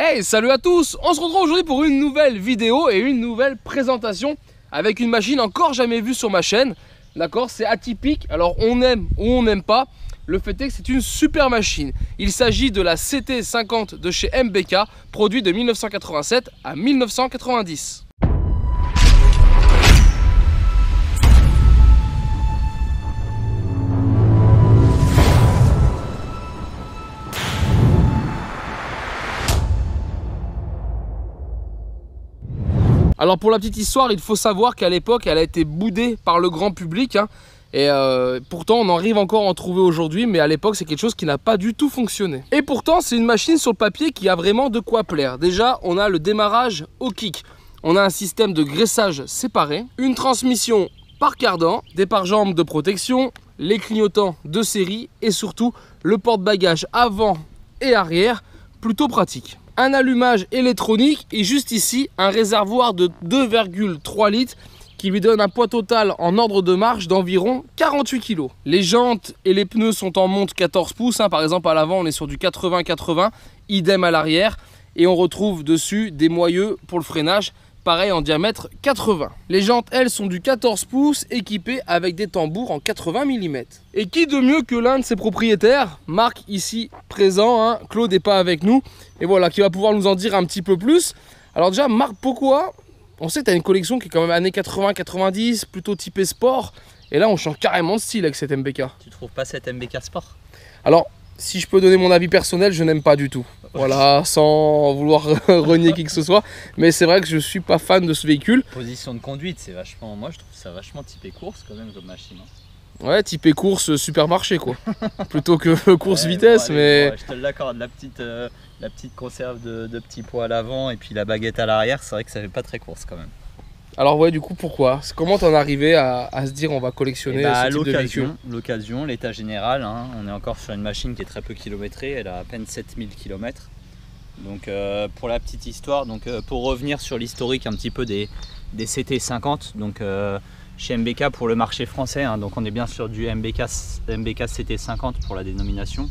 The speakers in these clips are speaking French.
Hey, salut à tous! On se retrouve aujourd'hui pour une nouvelle vidéo et une nouvelle présentation avec une machine encore jamais vue sur ma chaîne. D'accord, c'est atypique, alors on aime ou on n'aime pas. Le fait est que c'est une super machine. Il s'agit de la CT50 de chez MBK, produit de 1987 à 1990. Alors pour la petite histoire, il faut savoir qu'à l'époque, elle a été boudée par le grand public. Et pourtant, on arrive encore à en trouver aujourd'hui. Mais à l'époque, c'est quelque chose qui n'a pas du tout fonctionné. Et pourtant, c'est une machine sur le papier qui a vraiment de quoi plaire. Déjà, on a le démarrage au kick. On a un système de graissage séparé. Une transmission par cardan. Des pare-jambes de protection. Les clignotants de série. Et surtout, le porte-bagages avant et arrière. Plutôt pratique. Un allumage électronique et juste ici un réservoir de 2,3 litres qui lui donne un poids total en ordre de marche d'environ 48 kg. Les jantes et les pneus sont en monte 14 pouces, par exemple à l'avant on est sur du 80-80, idem à l'arrière et on retrouve dessus des moyeux pour le freinage, pareil en diamètre 80. Les jantes elles sont du 14 pouces équipées avec des tambours en 80 mm. Et qui de mieux que l'un de ses propriétaires, Marc ici présent, Claude n'est pas avec nous, et voilà, qui va pouvoir nous en dire un petit peu plus. Alors déjà Marc, pourquoi? On sait que tu as une collection qui est quand même années 80-90, plutôt typée sport, et là on change carrément de style avec cette MBK. Tu trouves pas cette MBK Sport? Alors, si je peux donner mon avis personnel, je n'aime pas du tout. Voilà, sans vouloir renier qui que ce soit. Mais c'est vrai que je suis pas fan de ce véhicule. Position de conduite, c'est vachement. Moi je trouve ça vachement typé course quand même comme machine. Ouais, typé course supermarché quoi. Plutôt que course vitesse, bon, allez, mais. Bon, je te l'accorde, la petite conserve de petits pois à l'avant et puis la baguette à l'arrière, c'est vrai que ça fait pas très course quand même. Alors ouais, du coup pourquoi? Comment t'en es arrivé à se dire on va collectionner ce type de véhicule? L'occasion, l'état général, on est encore sur une machine qui est très peu kilométrée, elle a à peine 7000 km. Donc pour la petite histoire, pour revenir sur l'historique un petit peu des CT50, donc chez MBK pour le marché français, donc on est bien sur du MBK CT50 pour la dénomination,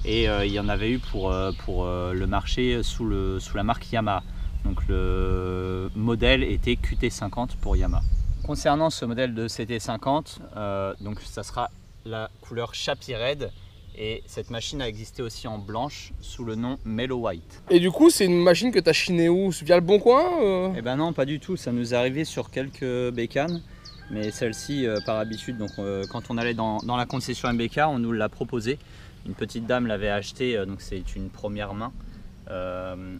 et il y en avait eu pour le marché sous la marque Yamaha. Donc le modèle était QT50 pour Yamaha. Concernant ce modèle de CT50, donc ça sera la couleur Chappie Red, et cette machine a existé aussi en blanche sous le nom Mellow White. Et du coup c'est une machine que tu as chinée où? Via le Bon Coin Eh ben non, pas du tout, ça nous est arrivé sur quelques bécanes, mais celle-ci par habitude, donc quand on allait dans la concession MBK, on nous l'a proposé. Une petite dame l'avait acheté, donc c'est une première main.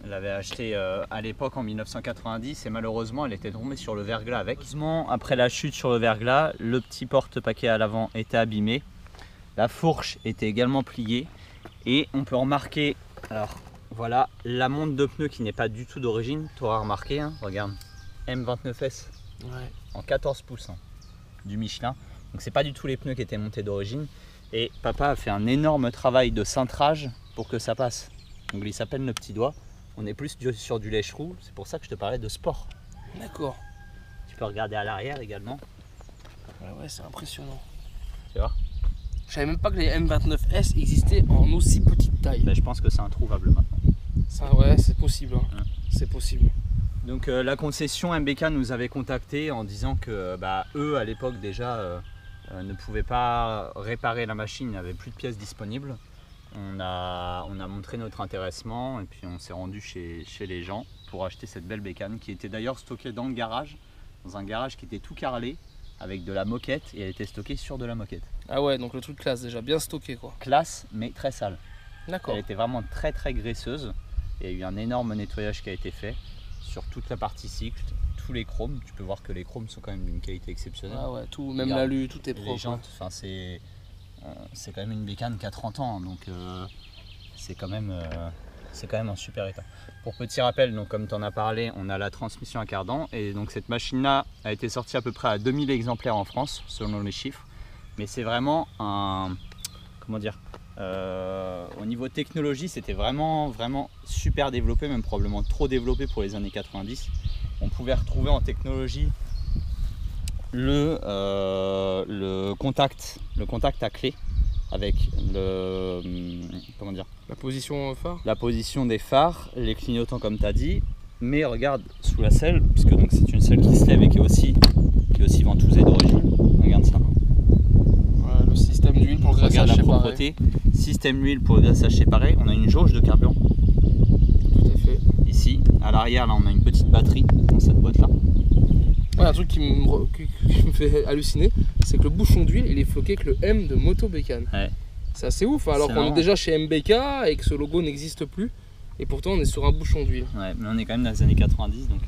L'avait acheté à l'époque en 1990 et malheureusement elle était tombée sur le verglas avec. Heureusement, après la chute sur le verglas, le petit porte-paquet à l'avant était abîmé, la fourche était également pliée et on peut remarquer, alors voilà, la monte de pneus qui n'est pas du tout d'origine. Tu auras remarqué, regarde, M29S en 14 pouces du Michelin, donc c'est pas du tout les pneus qui étaient montés d'origine, et papa a fait un énorme travail de cintrage pour que ça passe. Donc il s'appelle le petit doigt, on est plus sur du lèche-roue, c'est pour ça que je te parlais de sport. D'accord. Tu peux regarder à l'arrière également. Ouais, c'est impressionnant. Tu vois? Je savais même pas que les M29S existaient en aussi petite taille. Ben, je pense que c'est introuvable maintenant. Ça, ouais, c'est possible. C'est possible. Donc la concession MBK nous avait contacté en disant que eux à l'époque déjà ne pouvaient pas réparer la machine, il n'y avait plus de pièces disponibles. On a montré notre intéressement et puis on s'est rendu chez les gens pour acheter cette belle bécane qui était d'ailleurs stockée dans le garage, dans un garage qui était tout carrelé avec de la moquette, et elle était stockée sur de la moquette. Ah ouais, donc le truc classe déjà, bien stocké quoi. Classe mais très sale. D'accord. Elle était vraiment très très graisseuse. Il y a eu un énorme nettoyage qui a été fait sur toute la partie cycle, tous les chromes. Tu peux voir que les chromes sont quand même d'une qualité exceptionnelle. Ah ouais, tout, même l'alu, tout est propre. Les jantes, c'est quand même une bécane qui a 30 ans, donc c'est quand même en super état. Pour petit rappel, donc comme tu en as parlé, on a la transmission à cardan, et donc cette machine-là a été sortie à peu près à 2000 exemplaires en France, selon les chiffres. Mais c'est vraiment comment dire, au niveau technologie, c'était vraiment super développé, même probablement trop développé pour les années 90. On pouvait retrouver en technologie le contact à clé avec le, comment dire, La position phare. la position des phares, les clignotants comme tu as dit. Mais regarde sous la selle, puisque donc c'est une selle qui se lève et qui est aussi ventousée d'origine. Regarde ça. Voilà, le système d'huile pour le Regarde graissage la séparé. propreté. Système d'huile pour le graissage séparé. On a une jauge de carburant. Tout à fait. Ici, à l'arrière, là, on a une petite batterie dans cette boîte-là. Ouais, un truc qui me fait halluciner, c'est que le bouchon d'huile, il est floqué avec le M de Moto Bécane. Ouais. C'est assez ouf, hein, alors C'est qu'on est marrant. déjà chez MBK et que ce logo n'existe plus. Et pourtant, on est sur un bouchon d'huile. Ouais, mais on est quand même dans les années 90, donc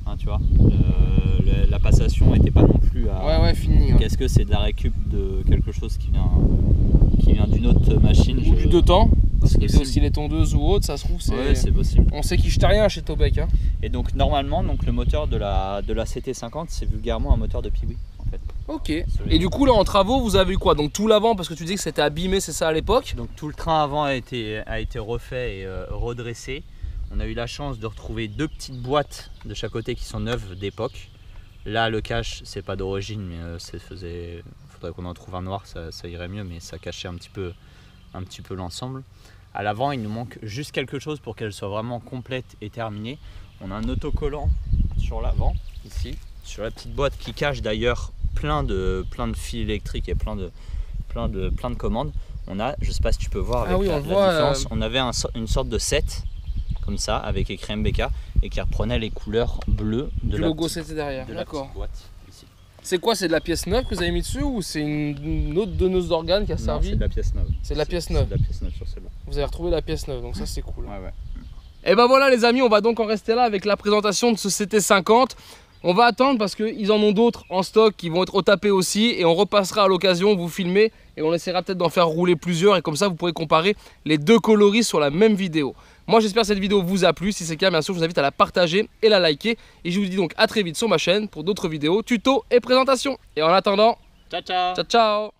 hein, tu vois, la passation n'était pas non plus à. Ouais, fini. Hein. Qu'est-ce que c'est de la récup de quelque chose qui vient d'une autre machine Ou du deux temps, parce C'est qu'il fait possible. aussi les tondeuses ou autres, ça se trouve, Ouais, c'est possible. on sait qu'il jette rien chez Tobec. Hein. Et donc normalement, donc le moteur de la CT50, c'est vulgairement un moteur de Piwi en fait. Ok. Et du coup, là, en travaux, vous avez eu quoi? Donc tout l'avant, parce que tu dis que c'était abîmé, c'est ça à l'époque? Donc tout le train avant a été refait et redressé. On a eu la chance de retrouver deux petites boîtes de chaque côté qui sont neuves d'époque. Là, le cache, c'est pas d'origine, mais faudrait qu'on en trouve un noir, ça irait mieux, mais ça cachait un petit peu l'ensemble. À l'avant, il nous manque juste quelque chose pour qu'elle soit vraiment complète et terminée. On a un autocollant sur l'avant, ici, sur la petite boîte qui cache d'ailleurs plein de fils électriques et plein de commandes. On a, je sais pas si tu peux voir avec la différence, on avait une sorte de set comme ça avec écrit MBK et qui reprenait les couleurs bleues de Du la logo petite, c'était derrière. de la D'accord. petite boîte ici. C'est quoi? C'est de la pièce neuve que vous avez mis dessus ou c'est une autre donneuse d'organes qui a Non, servi? c'est de la pièce neuve. C'est de la pièce neuve. C'est de la pièce neuve sur celle-là. Vous avez retrouvé la pièce neuve, donc ça c'est cool. Ouais. Et ben voilà les amis, on va donc en rester là avec la présentation de ce CT50. On va attendre parce qu'ils en ont d'autres en stock qui vont être au tapé aussi. Et on repassera à l'occasion, vous filmer et on essaiera peut-être d'en faire rouler plusieurs. Et comme ça vous pourrez comparer les deux coloris sur la même vidéo. Moi j'espère que cette vidéo vous a plu. Si c'est le cas, bien sûr je vous invite à la partager et la liker. Et je vous dis donc à très vite sur ma chaîne pour d'autres vidéos, tutos et présentations. Et en attendant, Ciao ciao. ciao ciao.